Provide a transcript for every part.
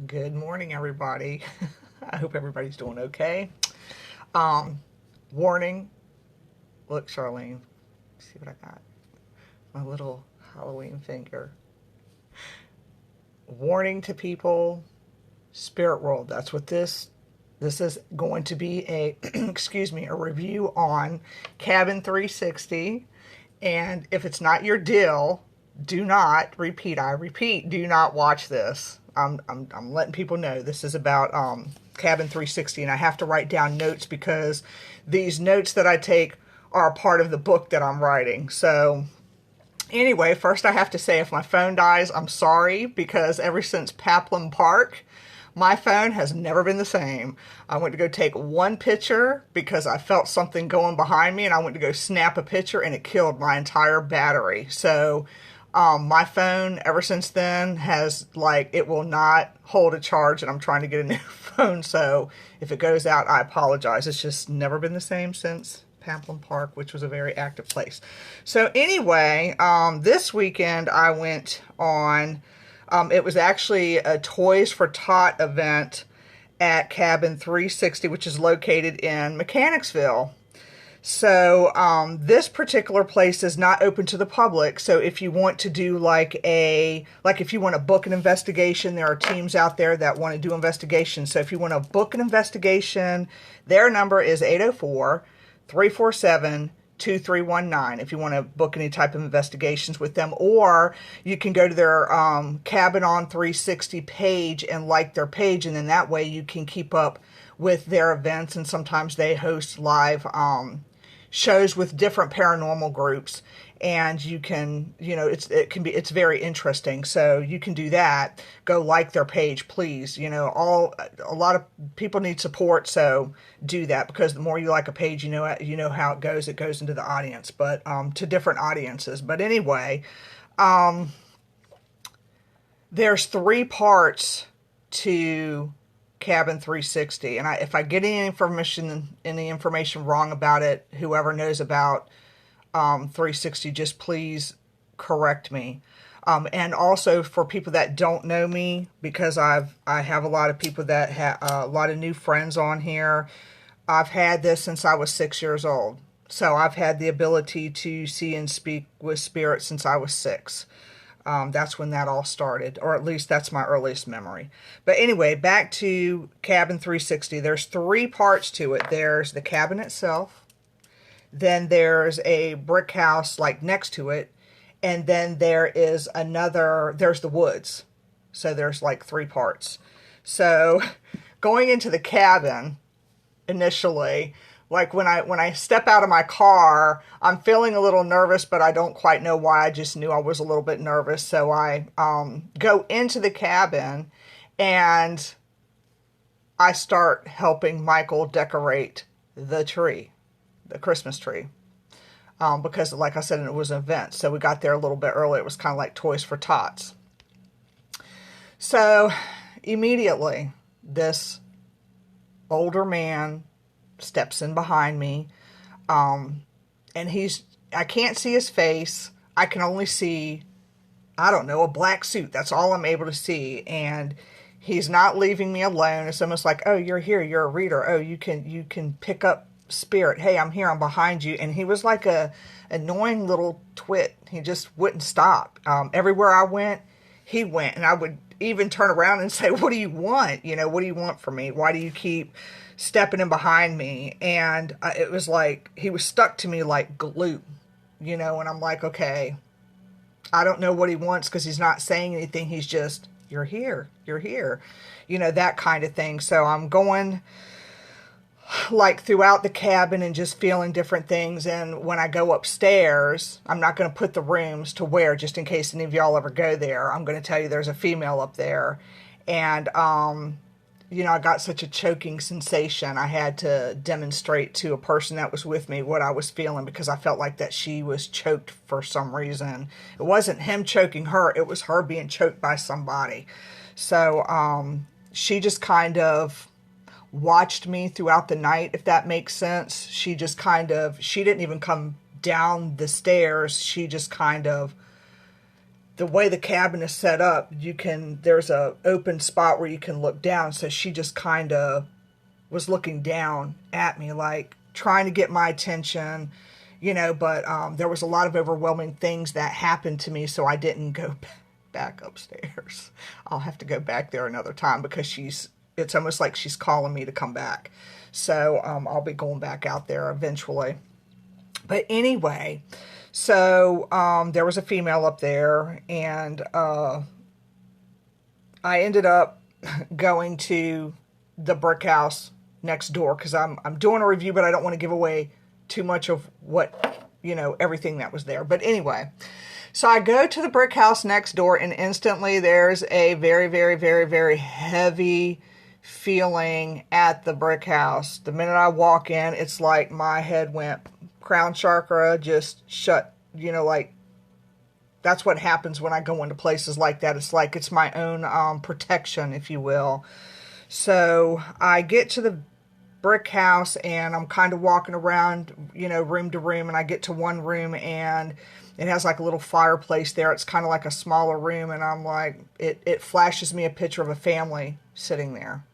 Good morning, everybody. I hope everybody's doing okay. Um, Warning. Look, Charlene, see what I got? My little Halloween finger. Warning to people, spirit world. That's what this is going to be a excuse me, a review on Cabin 360. And if it's not your deal, do not repeat. I repeat, do not watch this. I'm letting people know this is about Cabin 360, and I have to write down notes because these notes that I take are a part of the book that I'm writing. So anyway, first I have to say if my phone dies, I'm sorry, because ever since Paplin Park, my phone has never been the same. I went to go take one picture because I felt something going behind me, and I went to go snap a picture, and it killed my entire battery. So my phone ever since then has, like, it will not hold a charge, and I'm trying to get a new phone. So if it goes out, I apologize. It's just never been the same since Pamplin Park, which was a very active place. So anyway, this weekend I went on, it was actually a Toys for Tot event at Cabin 360, which is located in Mechanicsville. So this particular place is not open to the public. So if you want to do like if you want to book an investigation, there are teams out there that want to do investigations. So if you want to book an investigation, their number is 804-347-2319 if you want to book any type of investigations with them. Or you can go to their Cabin on 360 page and like their page, and then that way you can keep up with their events. And sometimes they host live shows with different paranormal groups, and you can, it's very interesting. So you can do that. Go like their page, please. A lot of people need support, so do that, because the more you like a page, you know how it goes. It goes into the audience, but to different audiences. But anyway, there's three parts to Cabin 360, and if I get any information wrong about it, whoever knows about 360, just please correct me. And also for people that don't know me, because I have a lot of people that have a lot of new friends on here. I've had this since I was 6 years old, so I've had the ability to see and speak with spirits since I was 6. That's when that all started, or at least that's my earliest memory. But anyway, back to Cabin 360. There's three parts to it. There's the cabin itself, then there's a brick house like next to it, and then there's the woods. So there's like three parts. So going into the cabin initially, like when I step out of my car, I'm feeling a little nervous, but I don't quite know why. I just knew I was a little bit nervous. So I go into the cabin, and I start helping Michael decorate the tree, the Christmas tree. Because like I said, it was an event. So we got there a little bit early. It was kind of like Toys for Tots. So immediately, this older man steps in behind me, and I can't see his face. I can only see, I don't know, a black suit. That's all I'm able to see. And he's not leaving me alone. It's almost like, oh, you're here, you're a reader, oh, you can pick up spirit, hey, I'm here, I'm behind you. And he was like a annoying little twit. He just wouldn't stop. Everywhere I went, he went. And I would even turn around and say, what do you want? What do you want from me? Why do you keep stepping in behind me? And it was like he was stuck to me like glue, and I'm like, okay, I don't know what he wants, because he's not saying anything. He's just, you're here, that kind of thing. So I'm going like throughout the cabin and just feeling different things. And when I go upstairs, I'm not going to put the rooms to where, just in case any of y'all ever go there, I'm going to tell you there's a female up there. And I got such a choking sensation. I had to demonstrate to a person that was with me what I was feeling, because I felt like that she was choked for some reason. It wasn't him choking her. It was her being choked by somebody. So she just kind of watched me throughout the night, if that makes sense. She didn't even come down the stairs. She just kind of the way the cabin is set up, there's a open spot where you can look down. So she just kind of was looking down at me, like trying to get my attention, but there was a lot of overwhelming things that happened to me, so I didn't go back upstairs. I'll have to go back there another time because it's almost like she's calling me to come back. So I'll be going back out there eventually. But anyway, so there was a female up there, and I ended up going to the brick house next door because I'm doing a review, but I don't want to give away too much of what, everything that was there. But anyway, so I go to the brick house next door, and instantly there's a very, very, very, very heavy feeling at the brick house. The minute I walk in, it's like my head went, crown chakra just shut, like that's what happens when I go into places like that. It's like it's my own protection, if you will. So I get to the brick house, and I'm kind of walking around, room to room, and I get to one room, and it has like a little fireplace there. It's kind of like a smaller room, and I'm like, it flashes me a picture of a family sitting there.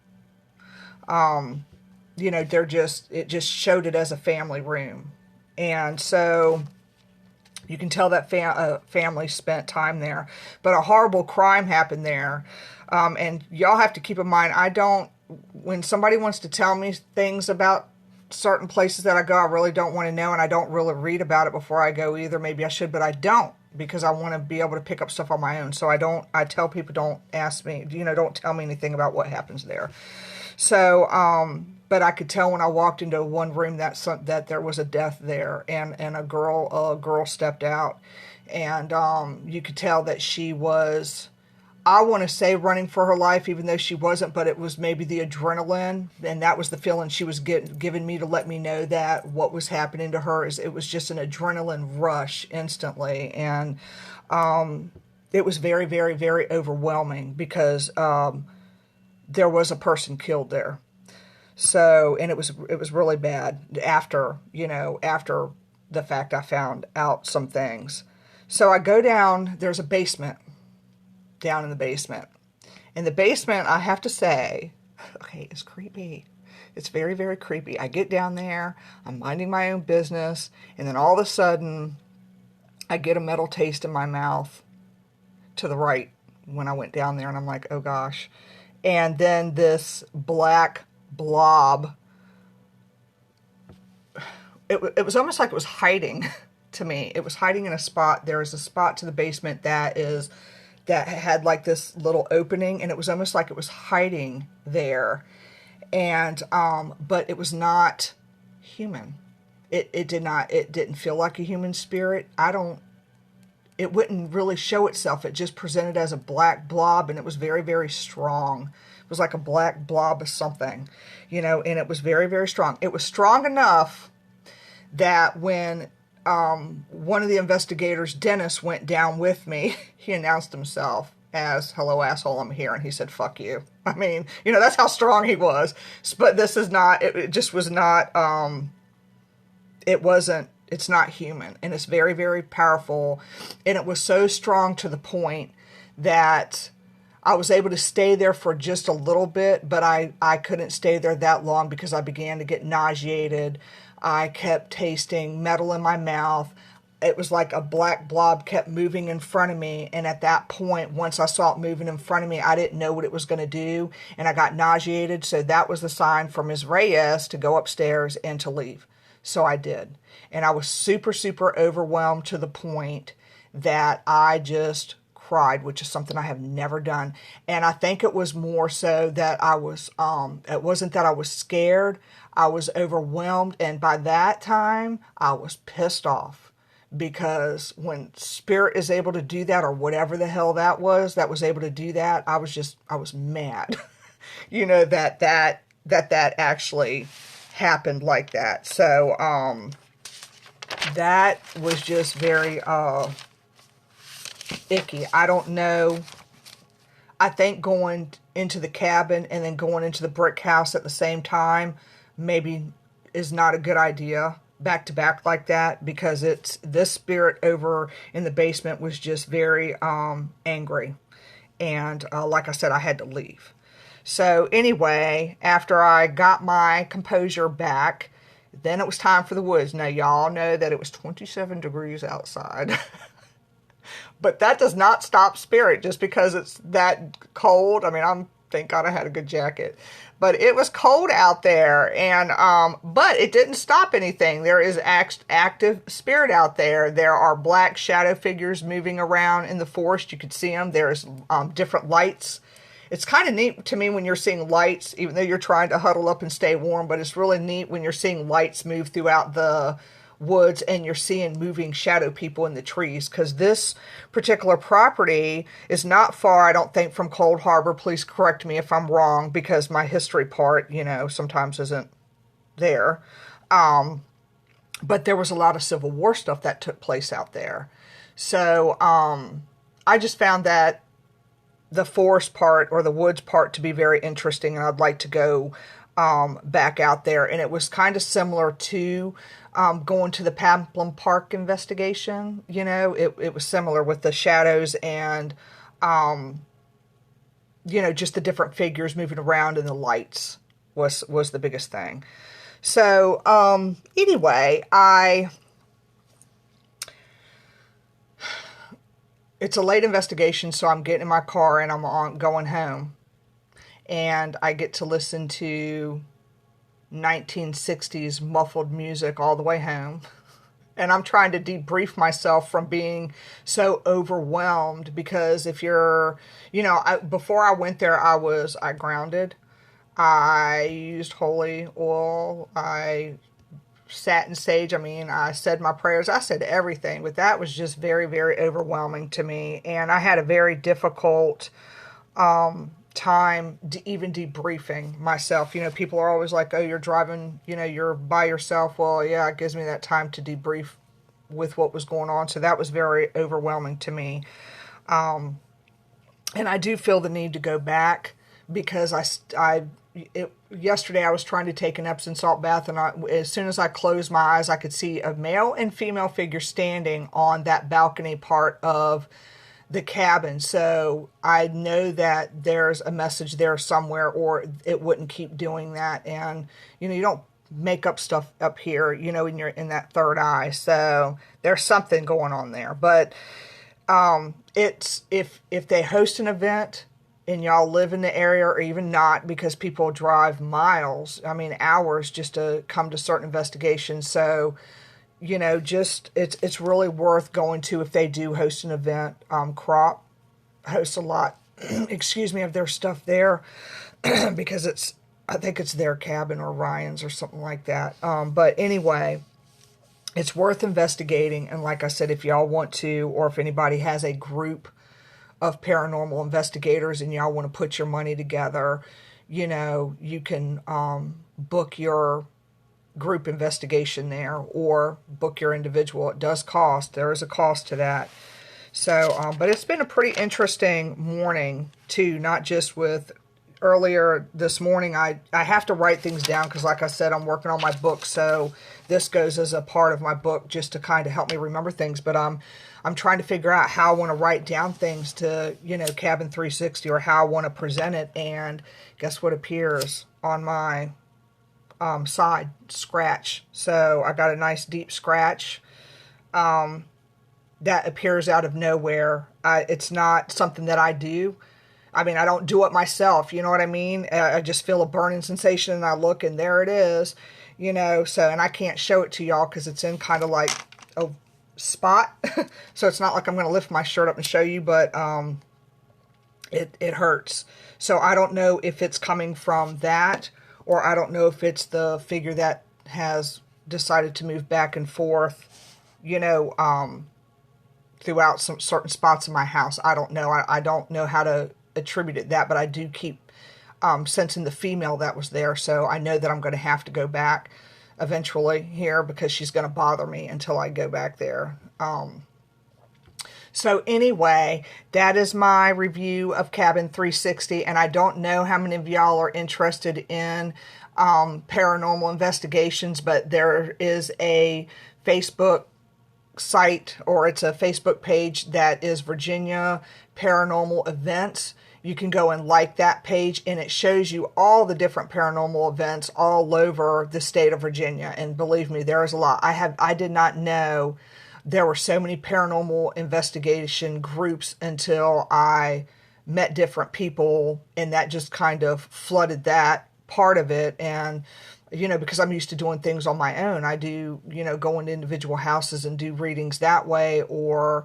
It just showed it as a family room. And so you can tell that family spent time there. But a horrible crime happened there. And y'all have to keep in mind, when somebody wants to tell me things about certain places that I go, I really don't want to know, and I don't really read about it before I go either. Maybe I should, but I don't, because I want to be able to pick up stuff on my own. So I tell people, don't ask me, don't tell me anything about what happens there. So, but I could tell when I walked into one room that there was a death there, and a girl stepped out, and you could tell that she was, I want to say, running for her life, even though she wasn't, but it was maybe the adrenaline, and that was the feeling she was giving me to let me know that what was happening to her it was just an adrenaline rush instantly, and it was very, very, very overwhelming because there was a person killed there. So, and it was really bad after the fact I found out some things. So I go down, there's a basement down in the basement. In the basement, I have to say, okay, it's creepy. It's very, very creepy. I get down there, I'm minding my own business, and then all of a sudden, I get a metal taste in my mouth to the right when I went down there, and I'm like, oh gosh. And then this black blob, it was almost like it was hiding to me. It was hiding in a spot. There is a spot to the basement that had like this little opening, and it was almost like it was hiding there. And but it was not human. It didn't feel like a human spirit. It wouldn't really show itself. It just presented as a black blob, and it was very, very strong. It was like a black blob of something, and it was very, very strong. It was strong enough that when one of the investigators, Dennis, went down with me, he announced himself as, hello, asshole, I'm here. And he said, fuck you. I mean, that's how strong he was. But this is not, it just was not, it's not human. And it's very, very powerful. And it was so strong to the point that I was able to stay there for just a little bit, but I couldn't stay there that long because I began to get nauseated. I kept tasting metal in my mouth. It was like a black blob kept moving in front of me. And at that point, once I saw it moving in front of me, I didn't know what it was going to do. And I got nauseated. So that was the sign for Ms. Reyes to go upstairs and to leave. So I did. And I was super, super overwhelmed to the point that I just cried, which is something I have never done. And I think it was more so that I was, it wasn't that I was scared. I was overwhelmed. And by that time, I was pissed off. Because when spirit is able to do that, or whatever the hell that was able to do that, I was mad. that actually happened like that. So, that was just very, icky. I don't know. I think going into the cabin and then going into the brick house at the same time maybe is not a good idea. back to back like that, because this spirit over in the basement was just very angry. And like I said, I had to leave. So anyway, after I got my composure back, then it was time for the woods. Now, y'all know that it was 27 degrees outside. But that does not stop spirit just because it's that cold. I mean, thank God I had a good jacket. But it was cold out there, and but it didn't stop anything. There is active spirit out there. There are black shadow figures moving around in the forest. You could see them. There's different lights. It's kind of neat to me when you're seeing lights, even though you're trying to huddle up and stay warm, but it's really neat when you're seeing lights move throughout the woods and you're seeing moving shadow people in the trees, because this particular property is not far, I don't think, from Cold Harbor. Please correct me if I'm wrong, because my history part, sometimes isn't there. But there was a lot of Civil War stuff that took place out there. So I just found that the forest part or the woods part to be very interesting, and I'd like to go back out there. And it was kind of similar to going to the Pamplin Park investigation. It was similar with the shadows and just the different figures moving around, and the lights was the biggest thing. So anyway, it's a late investigation, so I'm getting in my car and I'm going home. And I get to listen to 1960s muffled music all the way home. And I'm trying to debrief myself from being so overwhelmed, because if you're, before I went there, I grounded. I used holy oil. I sat in sage. I said my prayers. I said everything, but that was just very, very overwhelming to me. And I had a very difficult time even debriefing myself. People are always like, oh, you're driving, you're by yourself. Well, yeah, it gives me that time to debrief with what was going on. So that was very overwhelming to me. And I do feel the need to go back, because yesterday I was trying to take an Epsom salt bath, and as soon as I closed my eyes, I could see a male and female figure standing on that balcony part of the cabin. So I know that there's a message there somewhere, or it wouldn't keep doing that. And you don't make up stuff up here, when you're in that third eye. So there's something going on there. But it's if they host an event and y'all live in the area, or even not, because people drive miles, hours, just to come to certain investigations. So just it's really worth going to if they do host an event. Crop hosts a lot, excuse me, of their stuff there, because I think it's their cabin or Ryan's or something like that. But anyway, it's worth investigating. And like I said, if y'all want to, or if anybody has a group of paranormal investigators and y'all want to put your money together, you can book your group investigation there, or book your individual. It does cost. There is a cost to that. So, but it's been a pretty interesting morning too, not just with earlier this morning. I have to write things down, because like I said, I'm working on my book. So this goes as a part of my book, just to kind of help me remember things. But I'm trying to figure out how I want to write down things to, Cabin 360, or how I want to present it. And guess what appears on my side? Scratch. So I got a nice deep scratch that appears out of nowhere. It's not something that I do. I don't do it myself, you know what I mean? I just feel a burning sensation, and I look, and there it is, so, and I can't show it to y'all because it's in kind of like a spot. So it's not like I'm going to lift my shirt up and show you, but it hurts. So I don't know if it's coming from that, or I don't know if it's the figure that has decided to move back and forth, throughout some certain spots in my house. I don't know. I don't know how to attribute it that, but I do keep sensing the female that was there. So I know that I'm going to have to go back eventually here, because she's going to bother me until I go back there. So anyway, that is my review of Cabin 360, and I don't know how many of y'all are interested in paranormal investigations, but there is a Facebook site, or it's a Facebook page that is Virginia Paranormal Events. You can go and like that page, and it shows you all the different paranormal events all over the state of Virginia. And believe me, there is a lot. I did not know there were so many paranormal investigation groups until I met different people, and that just kind of flooded that part of it. And because I'm used to doing things on my own, I do, go into individual houses and do readings that way, or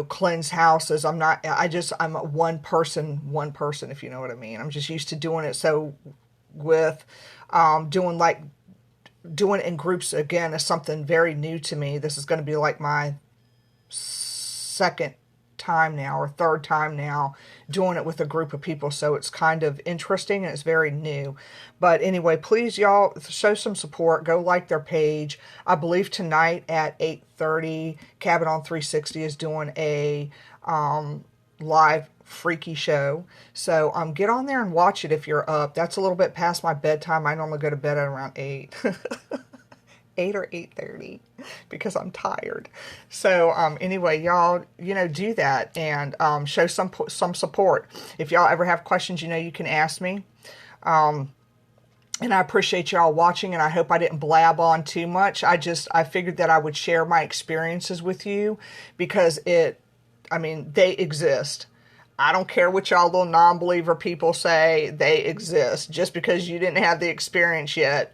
cleanse houses. I'm a one person, if you know what I mean. I'm just used to doing it. So with doing it in groups again is something very new to me. This is going to be like my second time now, or third time now, doing it with a group of people. So it's kind of interesting, and it's very new. But anyway, please, y'all, show some support. Go like their page. I believe tonight at 8:30, Cabin on 360 is doing a live freaky show. So get on there and watch it if you're up. That's a little bit past my bedtime. I normally go to bed at around 8. 8 or 8:30 because I'm tired. So anyway, y'all, do that, and show some support. If y'all ever have questions, you can ask me. And I appreciate y'all watching, and I hope I didn't blab on too much. I figured that I would share my experiences with you, because they exist. I don't care what y'all little non-believer people say, they exist. Just because you didn't have the experience yet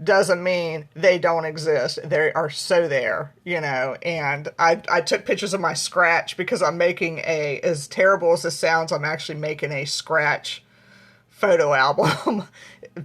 doesn't mean they don't exist. They are so there, and I took pictures of my scratch, because I'm making as terrible as this sounds, I'm actually making a scratch photo album,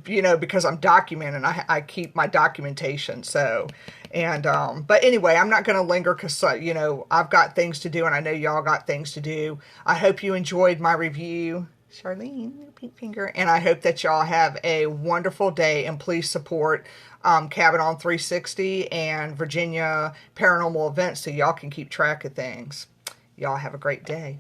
because I'm documenting. I keep my documentation. So, but anyway, I'm not going to linger, because, I've got things to do, and I know y'all got things to do. I hope you enjoyed my review. Charlene, pink finger. And I hope that y'all have a wonderful day, and please support Cabin on 360 and Virginia Paranormal Events, so y'all can keep track of things. Y'all have a great day.